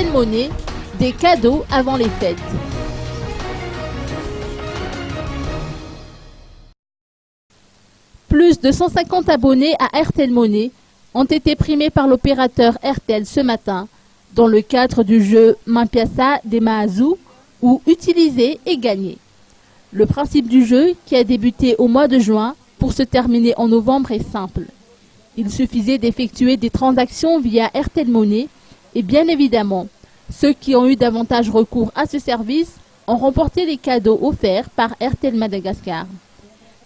RTL Monnaie, des cadeaux avant les fêtes. Plus de 150 abonnés à RTL Monnaie ont été primés par l'opérateur RTL ce matin dans le cadre du jeu Mampiasa des Maazou ou Utiliser et gagner. Le principe du jeu, qui a débuté au mois de juin pour se terminer en novembre, est simple. Il suffisait d'effectuer des transactions via RTL Monnaie et bien évidemment, ceux qui ont eu davantage recours à ce service ont remporté les cadeaux offerts par RTL Madagascar.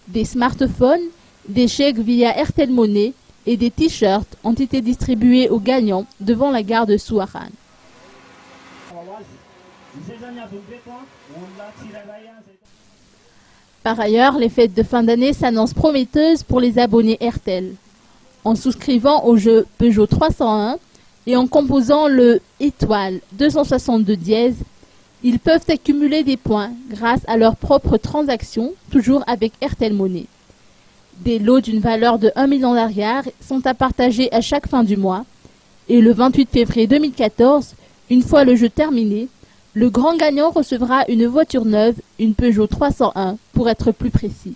Des smartphones, des chèques via RTL Monnaie et des t-shirts ont été distribués aux gagnants devant la gare de Souaran. Par ailleurs, les fêtes de fin d'année s'annoncent prometteuses pour les abonnés RTL. En souscrivant au jeu Peugeot 301 et en composant le étoile 262 dièse, ils peuvent accumuler des points grâce à leurs propres transactions, toujours avec RTL Monnaie. Des lots d'une valeur de 1 million d'ariars sont à partager à chaque fin du mois. Et le 28 février 2014, une fois le jeu terminé, le grand gagnant recevra une voiture neuve, une Peugeot 301 pour être plus précis.